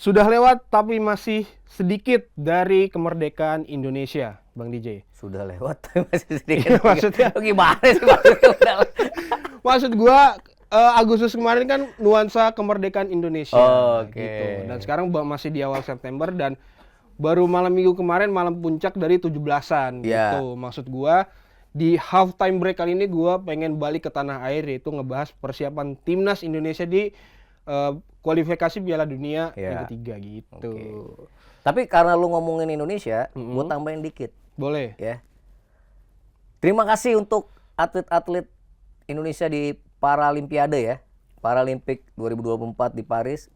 Sudah lewat tapi masih sedikit dari kemerdekaan Indonesia, Bang DJ. Sudah lewat tapi masih sedikit. Maksudnya Gimana sih maksudnya? maksud gua Agustus kemarin kan nuansa kemerdekaan Indonesia Oke. gitu. Dan sekarang masih di awal September dan baru malam minggu kemarin malam puncak dari 17-an Ya. gitu. Maksud gua di halftime break kali ini gua pengen balik ke tanah air yaitu ngebahas persiapan timnas Indonesia di kualifikasi Piala Dunia yang Ya. ketiga gitu. Oke. Tapi karena lu ngomongin Indonesia, gue tambahin dikit Boleh. ya. Terima kasih untuk atlet-atlet Indonesia di Paralimpiade ya. Paralimpik 2024 di Paris.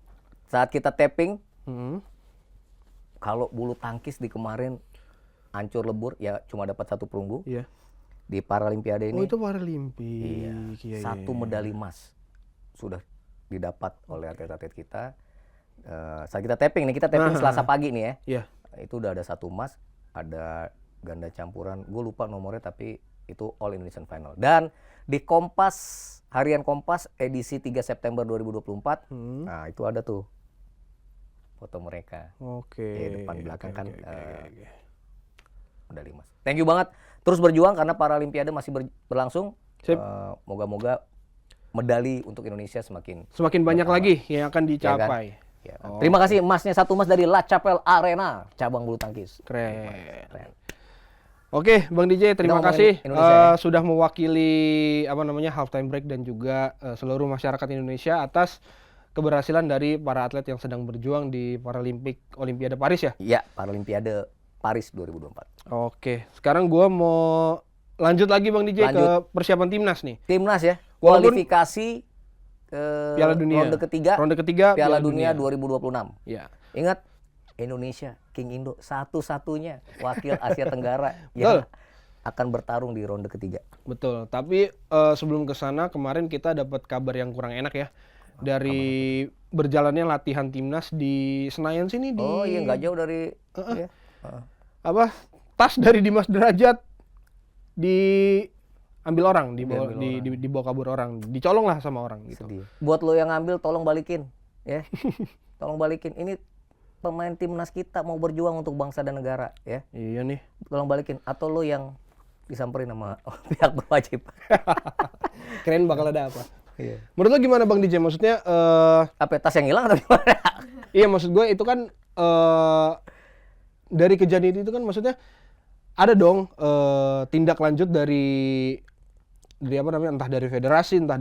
Saat kita tapping, Hmm. kalau bulu tangkis di kemarin hancur lebur ya, cuma dapat 1 perunggu. Iya. Di Paralimpiade Oh ini itu Paralimpik. iya, Iya, 1 iya. medali emas sudah didapat oleh atlet-atlet kita. Saat kita tapping nih, kita tapping Selasa pagi nih ya. Iya. Itu udah ada 1 emas, ada ganda campuran, gue lupa nomornya tapi itu All Indonesian Final. Dan di Kompas, harian Kompas edisi 3 September 2024, nah itu ada tuh foto mereka. Oke. Ya, depan belakang kan oke. medali emas. Thank you banget. Terus berjuang karena Paralimpiade masih berlangsung. Sip. Moga-moga medali untuk Indonesia semakin Semakin banyak bertambah. lagi yang akan dicapai. Ya kan? Terima kasih emasnya, 1 emas dari La Chapelle Arena cabang bulu tangkis. Keren. Oke, Bang DJ, terima ngomongin kasih Indonesia ya. sudah mewakili halftime break dan juga seluruh masyarakat Indonesia atas keberhasilan dari para atlet yang sedang berjuang di Paralimpik Olimpiade Paris ya. Iya, Paralimpiade Paris 2024. Oke, sekarang gua mau lanjut lagi Bang DJ ke persiapan timnas nih. Timnas ya, Walaupun- kualifikasi ke Piala Dunia. ronde ketiga Piala Piala Dunia 2026. Ya. Ingat, Indonesia, King Indo, satu-satunya wakil Asia Tenggara yang akan bertarung di ronde ketiga. Betul, tapi sebelum ke sana kemarin kita dapat kabar yang kurang enak ya. Dari berjalannya latihan timnas di Senayan sini di Oh iya, nggak jauh dari ya. Tas dari Dimas Derajat diambil orang, dibawa kabur orang, dicolong lah sama orang gitu. Sedih. Buat lo yang ngambil, tolong balikin ya. Tolong balikin. Ini pemain timnas kita mau berjuang untuk bangsa dan negara ya. Iya nih. Tolong balikin. Atau lo yang disamperin sama pihak berwajib. Keren bakal ada apa. Iya. Menurut lo gimana Bang DJ? Maksudnya Apa tas yang hilang atau gimana? iya maksud gue itu kan dari kejadian itu kan maksudnya ada dong tindak lanjut dari apa namanya, entah dari federasi, entah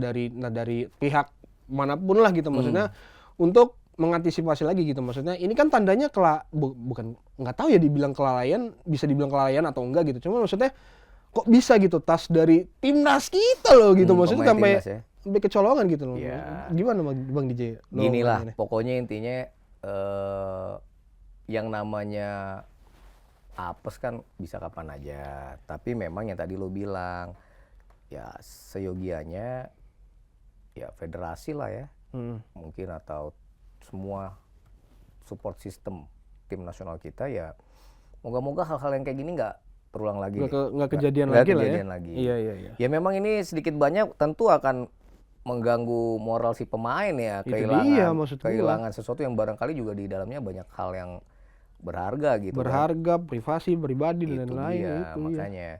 dari pihak manapun lah gitu maksudnya untuk mengantisipasi lagi gitu maksudnya. Ini kan tandanya bukan nggak tahu ya dibilang kelalaian, bisa dibilang kelalaian atau enggak gitu. Cuma maksudnya kok bisa gitu tas dari timnas kita loh gitu maksudnya pemain sampai timnas ya. sampai kecolongan gitu loh. Iya. Gimana Bang DJ? Lo Gini lah, ngomongin. pokoknya intinya yang namanya apes kan bisa kapan aja. Tapi memang yang tadi lo bilang, ya seyogianya ya federasi lah ya. Mungkin atau semua support system tim nasional kita ya. Moga-moga hal-hal yang kayak gini nggak terulang lagi. Nggak kejadian Nggak lagi lah ya. kejadian lagi. Iya. Ya memang ini sedikit banyak tentu akan mengganggu moral si pemain ya, Itu dia, maksud gua. kehilangan sesuatu yang barangkali juga di dalamnya banyak hal yang berharga gitu. Berharga, privasi, pribadi dan Itu lain-lain dia, itu. makanya.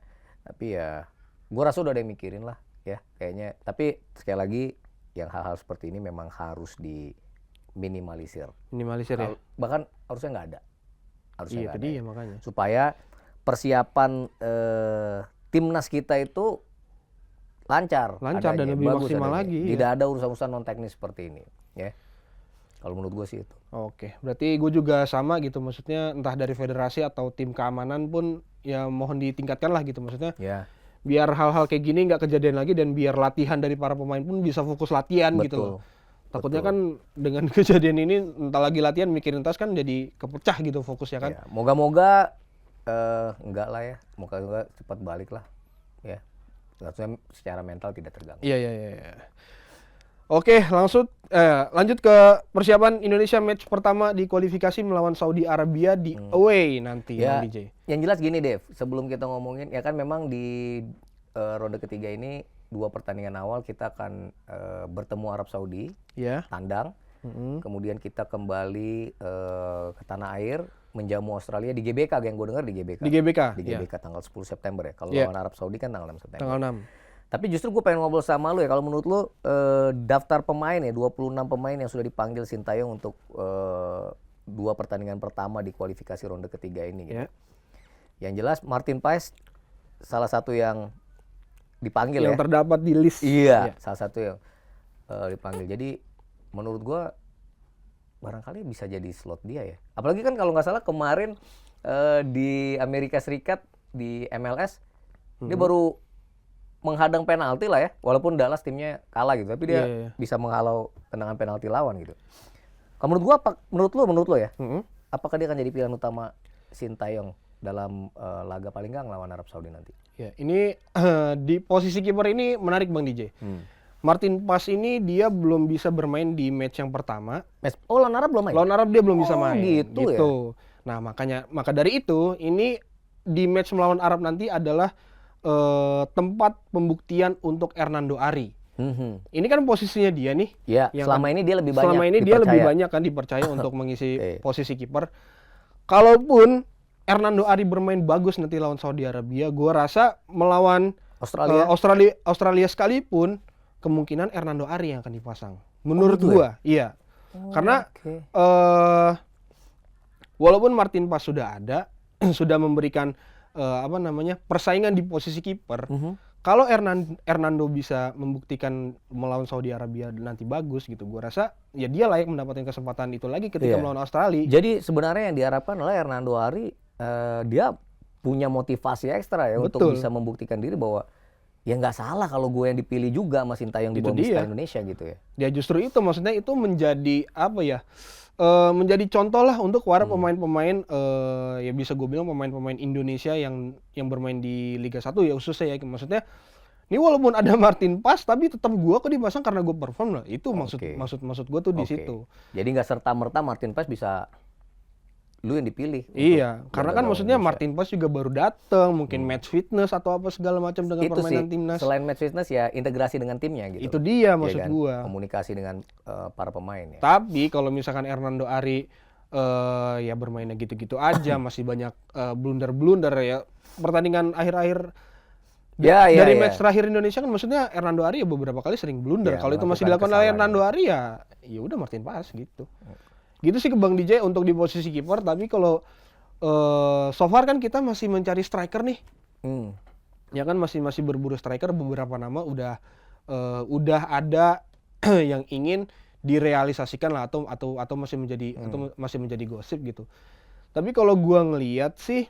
Tapi ya gua rasa udah ada yang mikirin lah ya kayaknya. Tapi sekali lagi yang hal-hal seperti ini memang harus diminimalisir. Minimalisir ya. Bahkan harusnya nggak ada. Harusnya Iya, nggak itu ada. dia makanya. Supaya persiapan timnas kita itu lancar Lancar dan adanya, lebih bagus maksimal adanya. lagi, iya. Tidak ada urusan-urusan non teknis seperti ini ya. Kalau menurut gue sih itu. Oke, berarti gue juga sama gitu maksudnya entah dari federasi atau tim keamanan pun ya mohon ditingkatkan lah gitu maksudnya. Ya. Biar hal-hal kayak gini nggak kejadian lagi dan biar latihan dari para pemain pun bisa fokus latihan gitu loh. Takutnya kan dengan kejadian ini entah lagi latihan mikirin tas kan jadi kepecah gitu fokusnya kan. Ya, moga-moga enggak lah ya. Moga-moga cepat balik lah. Ya. Harusnya secara mental tidak terganggu. Iya. Oke, lanjut ke persiapan Indonesia match pertama di kualifikasi melawan Saudi Arabia di away nanti Ya, Bang DJ. yang jelas gini Dev, sebelum kita ngomongin ya kan memang di ronde ketiga ini 2 pertandingan awal kita akan bertemu Arab Saudi Ya. tandang. Kemudian kita kembali ke tanah air menjamu Australia di GBK, yang gue dengar di GBK. Di GBK. Di GBK tanggal 10 September ya. Kalau Iya. lawan Arab Saudi kan tanggal 6 September. Tanggal 6. Tapi justru gue pengen ngobrol sama lu ya, kalau menurut lu daftar pemain ya, 26 pemain yang sudah dipanggil Sintayong untuk 2 pertandingan pertama di kualifikasi ronde ketiga ini gitu. Ya. Yang jelas Martin Paes salah satu yang dipanggil Yang ya. terdapat di list. Iya, salah satu yang dipanggil. Jadi menurut gua barangkali bisa jadi slot dia ya. Apalagi kan kalau nggak salah kemarin di Amerika Serikat di MLS dia baru menghadang penalti lah ya. Walaupun Dallas timnya kalah gitu, tapi dia Iya. bisa menghalau tendangan penalti lawan gitu. Kalau menurut gua, menurut lo ya, apakah dia akan jadi pilihan utama Sintayong dalam laga paling nggak ngelawan Arab Saudi nanti? Ya, ini di posisi kiper ini menarik Bang DJ. Martin Paes ini dia belum bisa bermain di match yang pertama. Oh, lawan Arab belum main? Lawan Arab dia belum bisa Oh, main. gitu ya? Nah, maka dari itu ini di match melawan Arab nanti adalah tempat pembuktian untuk Hernando Ari. Ini kan posisinya dia nih. Ya, yang selama ini dia lebih banyak Selama ini dia lebih dipercaya. banyak kan dipercaya untuk mengisi Oke. posisi kiper. Kalaupun Hernando Ari bermain bagus nanti lawan Saudi Arabia, gua rasa melawan Australia sekalipun kemungkinan Hernando Ari yang akan dipasang. Menurut gitu gua, iya. Karena Oke. walaupun Martin Paes sudah ada, sudah memberikan persaingan di posisi kiper. Kalau Hernando bisa membuktikan melawan Saudi Arabia nanti bagus gitu, gua rasa ya dia layak mendapatkan kesempatan itu lagi ketika Iya. melawan Australia. Jadi sebenarnya yang diharapkan adalah Hernando Ari dia punya motivasi ekstra ya untuk Betul. bisa membuktikan diri bahwa ya nggak salah kalau gue yang dipilih juga sama Sintayong di Itu bawah Mister dia. Indonesia gitu ya. Ya justru itu maksudnya itu menjadi menjadi contoh lah untuk para pemain-pemain ya bisa gue bilang pemain-pemain Indonesia yang bermain di Liga 1 ya khususnya ya, maksudnya ini walaupun ada Martin Paes tapi tetap gue kok dipasang karena gue perform lah, itu maksud gue tuh di Oke. situ. Jadi nggak serta-merta Martin Paes bisa lu yang dipilih. Iya, untuk karena jaga kan gawang maksudnya Indonesia. Martin Paes juga baru datang, mungkin match fitness atau apa segala macam dengan Itu sih, permainan timnas. selain match fitness ya integrasi dengan timnya gitu. Itu dia Iya maksud kan? gua. Komunikasi dengan para pemain ya. Tapi kalau misalkan Hernando Ari ya bermainnya gitu-gitu aja, masih banyak blunder-blunder ya. Pertandingan akhir-akhir dari match terakhir Indonesia kan maksudnya Hernando Ari ya beberapa kali sering blunder. Ya, Kalau itu masih melakukan dilakukan oleh kesalahan, Hernando Ari ya udah Martin Paes gitu. Gitu sih ke Bang DJ untuk di posisi kiper, tapi kalau so far kan kita masih mencari striker nih. Ya kan masih berburu striker, beberapa nama udah ada yang ingin direalisasikan lah atau masih menjadi gosip gitu. Tapi kalau gua ngelihat sih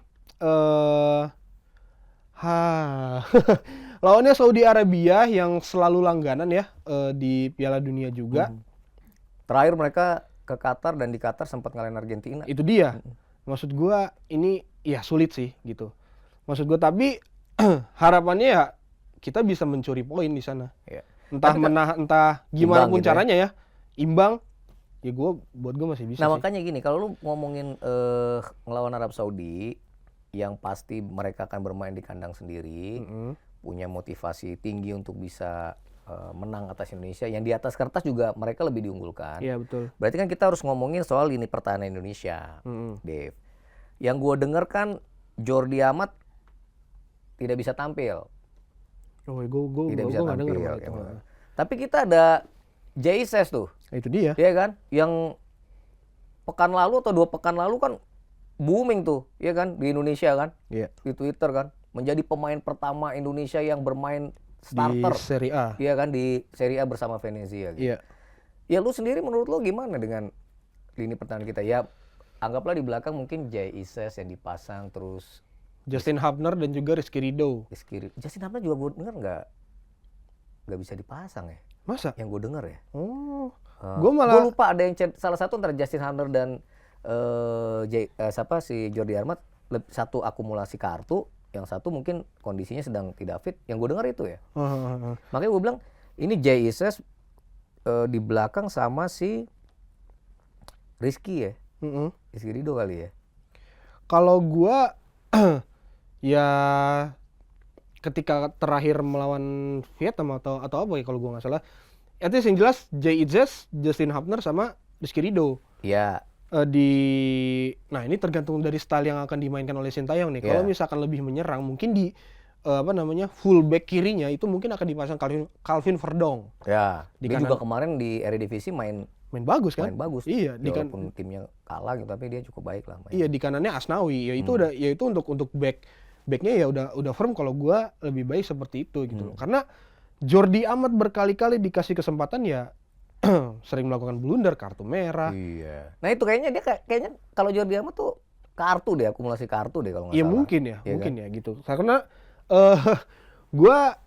lawannya Saudi Arabia yang selalu langganan ya di Piala Dunia juga. Terakhir mereka ke Qatar dan di Qatar sempat ngalahin Argentina. Itu dia. Maksud gua ini ya sulit sih gitu. Maksud gua tapi harapannya ya kita bisa mencuri poin di sana. Iya. Entah gimana Imbang pun gitu ya. caranya ya. Imbang ya buat gua masih bisa Nah sih. makanya gini, kalau lu ngomongin ngelawan Arab Saudi, yang pasti mereka akan bermain di kandang sendiri, punya motivasi tinggi untuk bisa menang atas Indonesia. Yang di atas kertas juga mereka lebih diunggulkan. Iya betul. Berarti kan kita harus ngomongin soal lini pertahanan Indonesia, Dave. Yang gue denger kan Jordi Amat tidak bisa tampil. Oh, gua Tidak bisa nggak dengar tampil. malah itu. Tapi kita ada Jaises tuh. Itu dia. Iya kan? Yang pekan lalu atau 2 pekan lalu kan booming tuh, ya kan, di Indonesia kan? Iya. Di Twitter kan, menjadi pemain pertama Indonesia yang bermain starter. Di Serie A. Iya kan, di Serie A bersama Venezia gitu. Iya. Ya lu sendiri menurut lu gimana dengan lini pertahanan kita? Ya anggaplah di belakang mungkin Jay Ises yang dipasang, terus Justin Hubner dan juga Rizky Ridho. Justin Hubner juga gue denger nggak bisa dipasang ya? Masa? Yang gue denger ya. Oh. Gue lupa ada yang salah satu antara Justin Hubner dan si Jordi Amat, satu akumulasi kartu, yang satu mungkin kondisinya sedang tidak fit. Yang gue dengar itu ya. Makanya gue bilang ini Jay Ises di belakang sama si Rizky ya. Rizky Ridho kali ya. Kalau gua ya ketika terakhir melawan Vietnam atau apa ya kalau gua nggak salah. Itu yang jelas Jay Itzes, Justin Hubner sama Rizky Ridho. Iya. Nah ini tergantung dari style yang akan dimainkan oleh Sintayong nih. Kalau misalkan lebih menyerang, mungkin di fullback kirinya itu mungkin akan dipasang Calvin Verdong. Ya. Di Dia kanan. juga kemarin di Eredivisie main bagus kan? bagus. Iya, walaupun timnya kalah gitu, tapi dia cukup baik lah. Iya, di kanannya Asnawi. Ya itu untuk backnya ya udah firm. Kalau gua lebih baik seperti itu gitu loh. Karena Jordi Amat berkali-kali dikasih kesempatan ya sering melakukan blunder, kartu merah. Iya. Nah itu kayaknya dia kayaknya kalau Jordi Amat tuh akumulasi kartu deh kalau nggak Iya salah. mungkin ya, Iya mungkin kan? ya gitu. Karena gua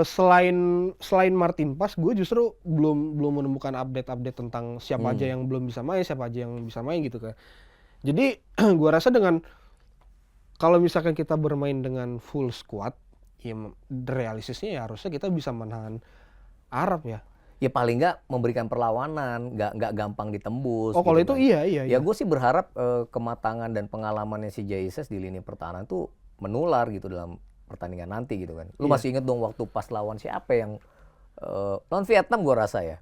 selain Martin Paes, gue justru belum menemukan update tentang siapa aja yang belum bisa main, siapa aja yang bisa main gitu kan. Jadi gua rasa kalau misalkan kita bermain dengan full squad, ya realistisnya ya harusnya kita bisa menahan Arab ya. Ya paling nggak memberikan perlawanan, nggak gampang ditembus. Oh kalau gitu itu kan. iya. Ya gue sih berharap kematangan dan pengalamannya si Jesus di lini pertahanan tuh menular gitu dalam pertandingan nanti gitu kan. Lu masih inget dong waktu pas lawan siapa yang lawan Vietnam gue rasa ya,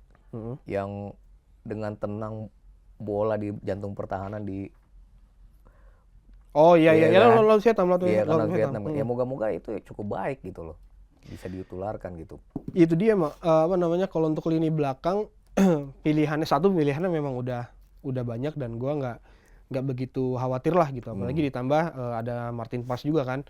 yang dengan tenang bola di jantung pertahanan di Oh iya kan? lawan Vietnam lawan Vietnam. Ya moga-moga itu cukup baik gitu loh, bisa ditularkan gitu. Itu dia kalau untuk lini belakang pilihannya memang udah banyak dan gua nggak begitu khawatir lah gitu, apalagi ditambah ada Martin Paes juga kan.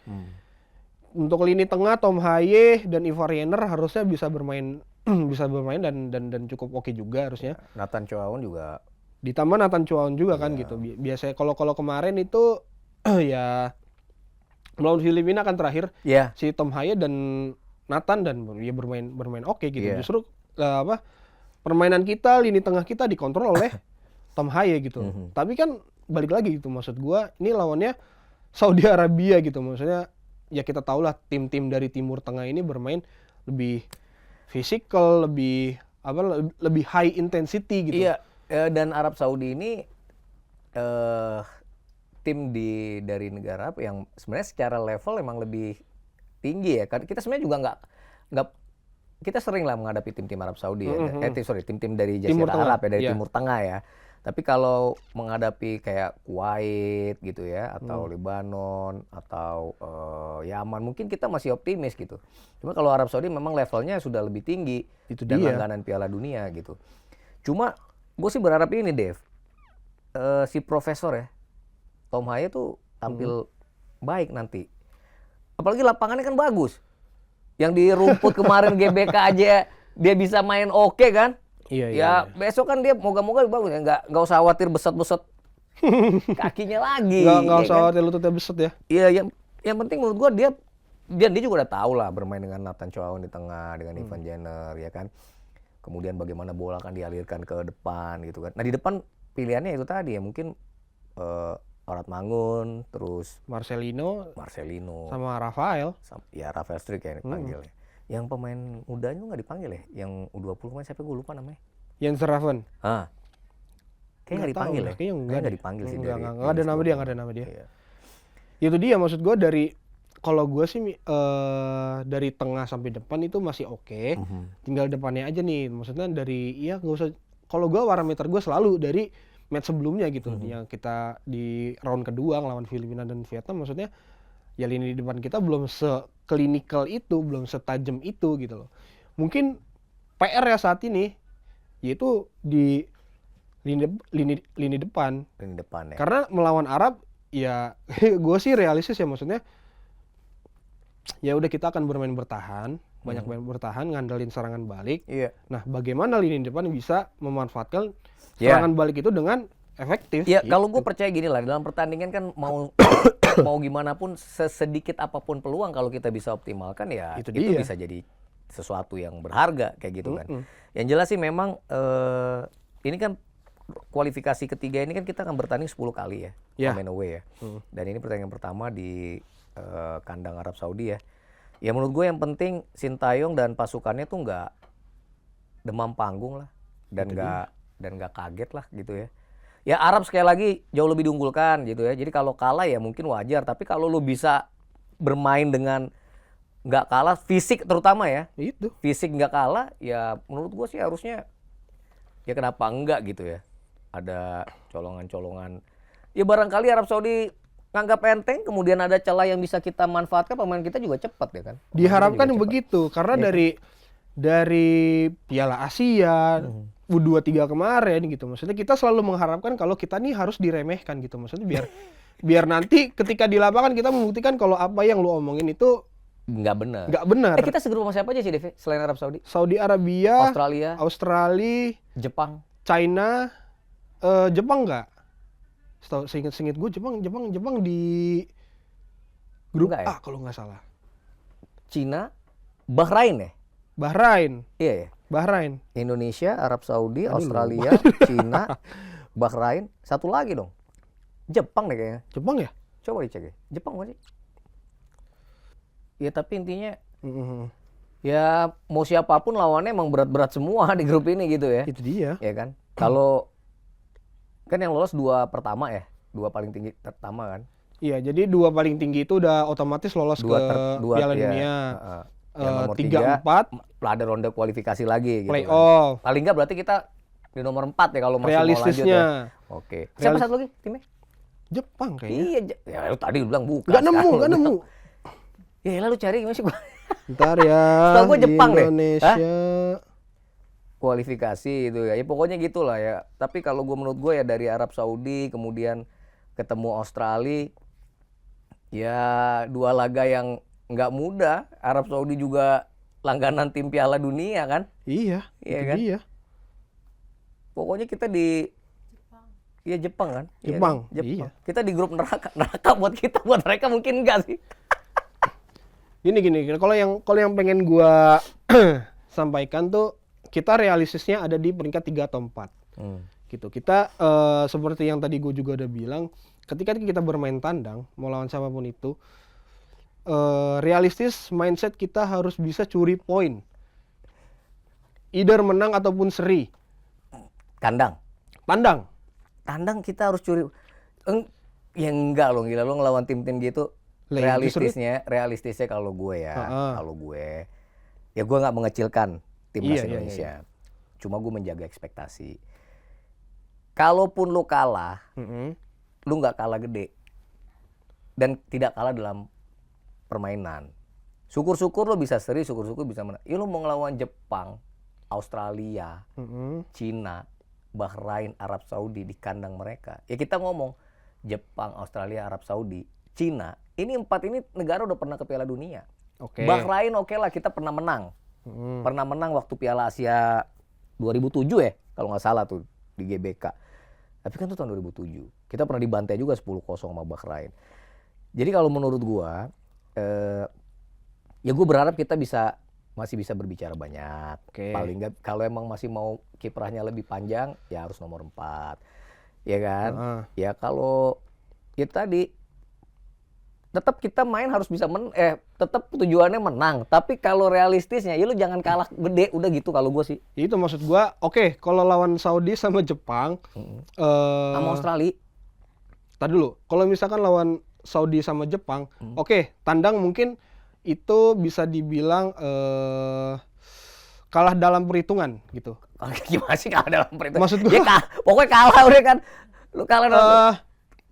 Untuk lini tengah Tom Haye dan Ivar Yener harusnya bisa bermain dan cukup oke juga harusnya. Nathan Choaon juga. Ditambah Nathan Choaon juga kan gitu. Biasanya kalau kemarin itu ya melawan Filipina kan terakhir si Tom Haye dan Nathan dan ya bermain oke gitu. Justru permainan kita, lini tengah kita dikontrol oleh Tom Haye gitu. Tapi kan balik lagi gitu, maksud gua ini lawannya Saudi Arabia gitu, maksudnya ya kita tahulah tim-tim dari Timur Tengah ini bermain lebih fisikal, lebih high intensity gitu. Iya, dan Arab Saudi ini tim dari negara yang sebenarnya secara level emang lebih tinggi ya. Kita sebenarnya juga nggak kita sering lah menghadapi tim-tim Arab Saudi ya. Tim-tim dari Jazirah Arab ya, dari Timur Tengah ya. Tapi kalau menghadapi kayak Kuwait gitu ya, atau Lebanon, atau Yaman, mungkin kita masih optimis gitu. Cuma kalau Arab Saudi memang levelnya sudah lebih tinggi dan langganan Piala Dunia gitu. Cuma gue sih berharap ini Dev, si Profesor ya, Tom Haye tuh tampil baik nanti. Apalagi lapangannya kan bagus. Yang di rumput kemarin GBK aja dia bisa main oke kan? Iya. Besok kan dia moga-moga bagus ya, nggak usah khawatir beset-beset kakinya lagi. Nggak usah khawatir lututnya beset ya. Iya, yang penting menurut gua dia juga udah tahu lah bermain dengan Nathan Choaon di tengah, dengan Ivan Jenner ya kan. Kemudian bagaimana bola akan dialirkan ke depan gitu kan. Nah di depan pilihannya itu tadi ya, mungkin Orat Mangun, terus Marcelino sama Rafael. Ya Rafael Struijk ya dipanggilnya. Yang pemain mudanya nggak dipanggil ya? Yang U20 kemarin siapa, gue lupa namanya. Jens Raven. Kayaknya nggak dipanggil ya? Kayaknya nggak dipanggil sih. Nggak ada nama dia. Iya. Itu dia maksud gue kalau gue sih dari tengah sampai depan itu masih oke. Tinggal depannya aja nih. Maksudnya nggak usah. Kalau gue parameter gue selalu dari match sebelumnya gitu. Yang kita di round kedua ngelawan Filipina dan Vietnam, maksudnya ya lini depan kita belum seklinikal itu, belum setajam itu gitu loh. Mungkin PR ya saat ini yaitu di lini depan. Lini depan ya. Karena melawan Arab ya gue sih realistis ya, maksudnya ya udah kita akan bermain bertahan, banyak main bertahan, ngandelin serangan balik. Iya. Nah, bagaimana lini depan bisa memanfaatkan serangan balik itu dengan efektif? Ya, kalau gue percaya gini lah, dalam pertandingan kan mau gimana pun, sesedikit apapun peluang kalau kita bisa optimalkan ya itu bisa jadi sesuatu yang berharga kayak gitu kan. Yang jelas sih memang ini kan kualifikasi ketiga ini kan kita akan bertanding 10 kali ya, home and away ya. Dan ini pertandingan pertama di kandang Arab Saudi ya. Ya menurut gue yang penting Sintayong dan pasukannya tuh nggak demam panggung lah, dan nggak kaget lah gitu ya. Ya Arab sekali lagi jauh lebih diunggulkan gitu ya. Jadi kalau kalah ya mungkin wajar. Tapi kalau lu bisa bermain dengan nggak kalah, fisik terutama ya. Fisik nggak kalah, ya menurut gue sih harusnya ya kenapa enggak gitu ya? Ada colongan-colongan. Ya barangkali Arab Saudi nganggap enteng, kemudian ada celah yang bisa kita manfaatkan, pemain kita juga cepat ya kan? Pemain kita Diharapkan juga cepat. begitu karena Iya kan? dari Piala Asia U23 kemarin gitu. Maksudnya kita selalu mengharapkan kalau kita nih harus diremehkan gitu. Maksudnya biar nanti ketika di lapangan kita membuktikan kalau apa yang lu omongin itu Nggak benar. nggak benar. Kita segrup sama siapa aja sih, Dev? Selain Arab Saudi? Saudi Arabia, Australia, Australia, Jepang. China, Jepang nggak? Seinget gue Jepang di grup Enggak ya? A kalau nggak salah. Cina, Bahrain ya? Bahrain, Iya ya? Bahrain. Indonesia, Arab Saudi, Aduh, Australia, Cina, Bahrain. Satu lagi dong. Jepang deh kayaknya. Jepang ya? Coba dicek ya. Jepang bukan sih? Ya tapi intinya ya mau siapapun lawannya emang berat-berat semua di grup ini gitu ya. Itu dia. Ya kan? Kalau kan yang lolos 2 pertama ya, 2 paling tinggi pertama kan. Iya, jadi 2 paling tinggi itu udah otomatis lolos ke Piala ya, Dunia. yang nomor 3, 3 4 ada ronde kualifikasi lagi gitu playoff. kan. Paling enggak berarti kita di nomor 4 ya kalau masih mau lanjut Realistisnya. ya. Oke. Siapa satu lagi timnya? Jepang kayaknya. Iya, ya lu tadi lu bilang bukan. Nggak nemu, sekarang lu nggak bilang. nemu. Ya lalu cari gimana sih gua. Ntar ya. Setahu gua Jepang deh. Indonesia. Kualifikasi itu ya. Ya pokoknya gitulah ya. Tapi kalau gua menurut gua ya dari Arab Saudi kemudian ketemu Australia ya 2 laga yang nggak mudah. Arab Saudi juga langganan tim Piala Dunia kan. Iya, Iya itu kan? dia. Pokoknya kita di Iya Jepang kan? Iya Jepang, kan? Jepang. iya. Kita di grup neraka. Neraka buat kita, buat mereka mungkin enggak sih. Gini. Kalau yang pengen gua sampaikan tuh kita realistisnya ada di peringkat 3 atau 4. Gitu. Kita seperti yang tadi gue juga udah bilang, ketika kita bermain tandang mau lawan siapapun itu realistis mindset kita harus bisa curi poin. Either menang ataupun seri. Kandang. Tandang Kita harus curi. Ya enggak loh, gila lo ngelawan tim-tim gitu. Lah, Realistisnya kalau gue ya, kalau gue ya gue nggak mengecilkan timnas Indonesia. Cuma gue menjaga ekspektasi. Kalaupun lo kalah, lu nggak kalah gede dan tidak kalah dalam permainan. Syukur-syukur lo bisa seri, syukur-syukur bisa menang. Ya lo mau ngelawan Jepang, Australia, Cina, Bahrain, Arab Saudi di kandang mereka. Ya kita ngomong Jepang, Australia, Arab Saudi, Cina. Ini 4 ini negara udah pernah ke Piala Dunia. Oke. Bahrain oke lah kita pernah menang. Pernah menang waktu Piala Asia 2007 ya kalau nggak salah tuh di GBK. Tapi kan itu tahun 2007. Kita pernah dibantai juga 10-0 sama Bahrain. Jadi kalau menurut gua ya gue berharap kita masih bisa berbicara banyak. Oke. Paling nggak kalau emang masih mau kiprahnya lebih panjang ya harus nomor 4. Ya kan? Ya kalau ya tadi tetap kita main harus bisa tetap tujuannya menang. Tapi kalau realistisnya ya lu jangan kalah gede, udah gitu kalau gue sih. Itu maksud gua, oke, kalau lawan Saudi sama Jepang Sama Australia. tadi dulu, kalau misalkan lawan Saudi sama Jepang, oke, tandang mungkin itu bisa dibilang kalah dalam perhitungan gitu. Gimana sih kalah dalam perhitungan? Maksud gua, Ya pokoknya kalah udah kan. Lu kalah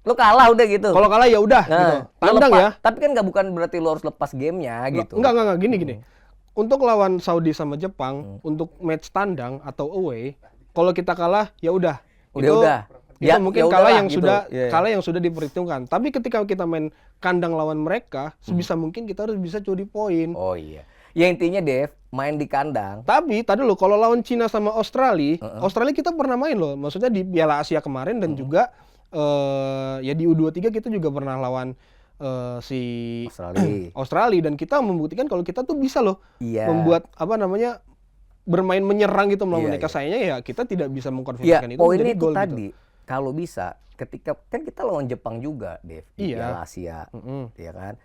lu kalah udah gitu. kalau kalah ya udah gitu. Tandang ya. Tapi kan bukan berarti lu harus lepas gamenya gitu. Enggak, gini. Untuk lawan Saudi sama Jepang, untuk match tandang atau away, kalau kita kalah ya udah. Udah. Itu mungkin kalah yang gitu. kalah yang sudah diperhitungkan. Tapi ketika kita main kandang lawan mereka, sebisa mungkin kita harus bisa curi poin. Oh iya. Ya intinya Dev, main di kandang. Tapi tadi loh, kalau lawan Cina sama Australia, Australia kita pernah main loh. Maksudnya di Piala Asia kemarin dan juga ya di U23 kita juga pernah lawan si Australia dan kita membuktikan kalau kita tuh bisa loh membuat bermain menyerang gitu melawan mereka. Sayangnya ya kita tidak bisa mengkonversikan itu menjadi gol tadi. gitu. Kalau bisa ketika kan kita lawan Jepang juga, Dev, di Piala Asia, ya kan?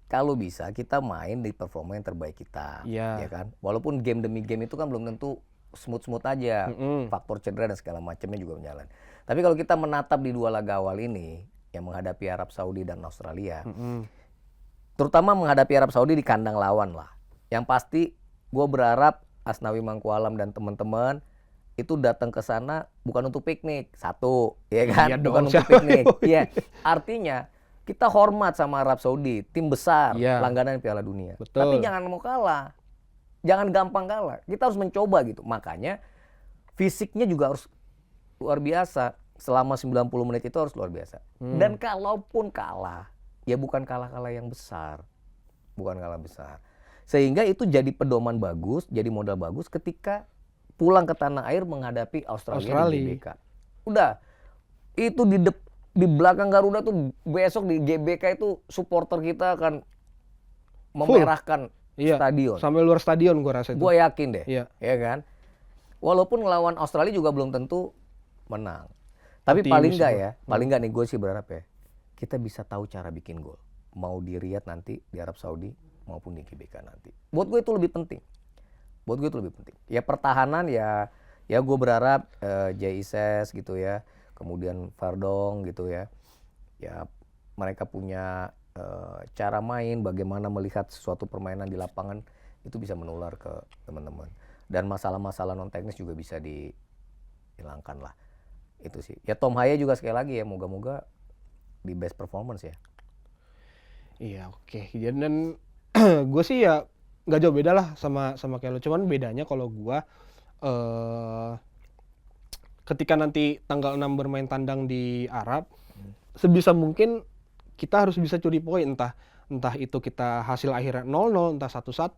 Kalau bisa kita main di performa yang terbaik kita, ya kan? Walaupun game demi game itu kan belum tentu smooth aja, faktor cedera dan segala macamnya juga berjalan. Tapi kalau kita menatap di 2 laga awal ini yang menghadapi Arab Saudi dan Australia, terutama menghadapi Arab Saudi di kandang lawan lah. Yang pasti gue berharap Asnawi Mangkualam dan teman-teman itu datang ke sana bukan untuk piknik, satu, ya kan? Iya Bukan dong, untuk siapa piknik. yang mau Iya, artinya kita hormat sama Arab Saudi, tim besar, Iya. langganan Piala Dunia. Betul. Tapi jangan mau kalah, jangan gampang kalah. Kita harus mencoba gitu. Makanya fisiknya juga harus luar biasa. Selama 90 menit itu harus luar biasa. Dan kalaupun kalah, ya bukan kalah-kalah yang besar. Bukan kalah besar. Sehingga itu jadi pedoman bagus, jadi modal bagus ketika pulang ke tanah air menghadapi Australia. Di GBK. Udah, itu di belakang Garuda tuh besok di GBK itu supporter kita akan memerahkan stadion. Sampai luar stadion gua rasa itu. Gua yakin deh, Iya. ya kan? Walaupun ngelawan Australia juga belum tentu menang. Tapi paling enggak ya, paling enggak nih gue sih berharap ya, kita bisa tahu cara bikin gol. Mau di Riyadh nanti, di Arab Saudi, maupun di GBK nanti. Buat gue itu lebih penting. Buat gue itu lebih penting. Ya pertahanan ya gue berharap Jaises gitu ya, kemudian Fardong gitu ya. Ya mereka punya cara main, bagaimana melihat sesuatu permainan di lapangan itu bisa menular ke teman-teman. Dan masalah-masalah non teknis juga bisa dihilangkan lah. Itu sih. Ya Tom Haye juga sekali lagi ya, moga-moga di best performance ya. Iya, oke. Dan gue sih ya nggak jauh beda lah sama kayak lo. Cuman bedanya kalau gue ketika nanti tanggal 6 bermain tandang di Arab, sebisa mungkin kita harus bisa curi poin, entah itu kita hasil akhirnya 0-0, entah 1-1.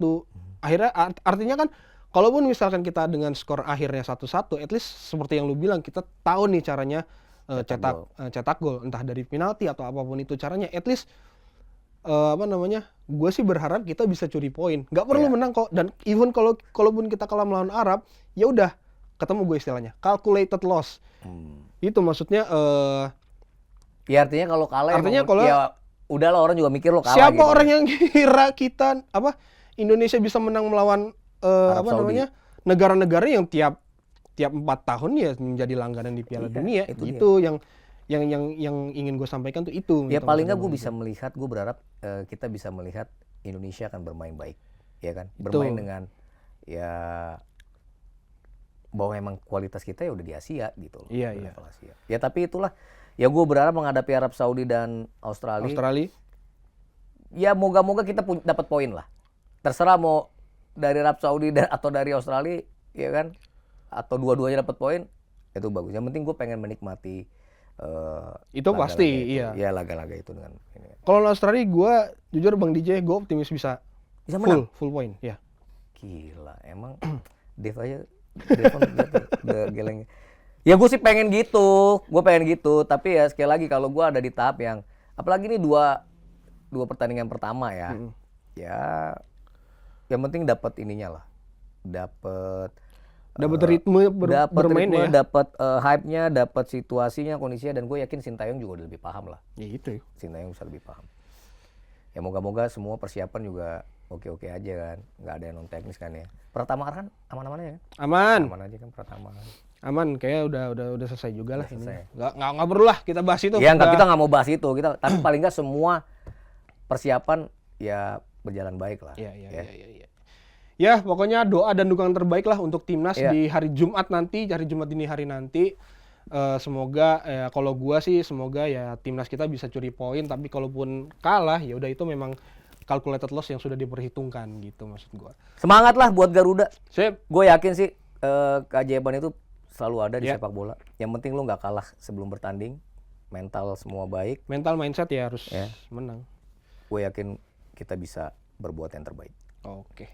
Akhirnya artinya kan kalaupun misalkan kita dengan skor akhirnya 1-1, at least seperti yang lu bilang, kita tahu nih caranya cetak gol, entah dari penalti atau apapun itu caranya. At least gue sih berharap kita bisa curi poin. Nggak perlu menang kok. Dan even kalaupun kita kalah melawan Arab, ya udah ketemu gue istilahnya calculated loss. Itu maksudnya ya artinya kalau kalah artinya kalau ya udahlah, orang juga mikir lo kalah. Siapa gitu. orang yang kira kita Indonesia bisa menang melawan negara-negara yang tiap 4 tahun ya menjadi langganan di Piala Dunia. Itu yang ingin gue sampaikan tuh itu. Ya paling nggak gue bisa melihat, gue berharap kita bisa melihat Indonesia akan bermain baik, ya kan? Bermain dengan ya bahwa emang kualitas kita ya udah di Asia gitu loh. Iya. Asia. Ya tapi itulah, ya gue berharap menghadapi Arab Saudi dan Australia. Ya moga-moga kita dapat poin lah. Terserah mau dari Arab Saudi atau dari Australia, ya kan? Atau dua-duanya dapat poin, itu bagus. Yang penting gue pengen menikmati itu pasti, iya. Ya laga-laga itu dengan ini. Kalau Australia gue jujur Bang DJ, gue optimis bisa menang. Full point, ya. Gila, emang Dev aja udah geleng. Ya gue sih pengen gitu, tapi ya sekali lagi kalau gue ada di tahap yang, apalagi ini dua pertandingan pertama ya, ya yang penting dapat ininya lah, dapat ritme bermain ya, dapat hype-nya, dapat situasinya, kondisinya, dan gue yakin Sintayong juga udah lebih paham lah. Ya itu. Sintayong bisa lebih paham. Ya moga-moga semua persiapan juga oke-oke aja kan, nggak ada yang non teknis kan ya. Pratama kan aman-aman aja kan? Aman aja kan Pratama. Aman, kayak udah selesai juga lah ini. Nggak perlu lah kita bahas itu. Ya kita nggak mau bahas itu, tapi paling nggak semua persiapan ya berjalan baik lah. Iya. Ya pokoknya doa dan dukungan terbaik lah untuk timnas di hari Jumat dini hari nanti. Semoga kalau gua sih semoga ya timnas kita bisa curi poin, tapi kalaupun kalah ya udah itu memang calculated loss yang sudah diperhitungkan gitu maksud gua. Semangat lah buat Garuda. Sip. Gue yakin sih keajaiban itu selalu ada di sepak bola. Yang penting lu nggak kalah sebelum bertanding, mental semua baik. Mental mindset ya harus menang. Gue yakin kita bisa berbuat yang terbaik. Oke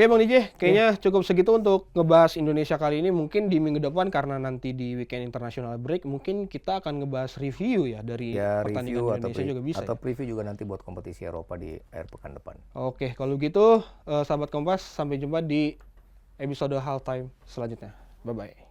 Bang DJ, kayaknya cukup segitu untuk ngebahas Indonesia kali ini. Mungkin di minggu depan karena nanti di weekend international break, mungkin kita akan ngebahas review ya dari pertandingan Indonesia juga bisa. Atau preview juga nanti buat kompetisi Eropa di akhir pekan depan. Oke, kalau gitu sahabat Kompas, sampai jumpa di episode halftime selanjutnya. Bye-bye.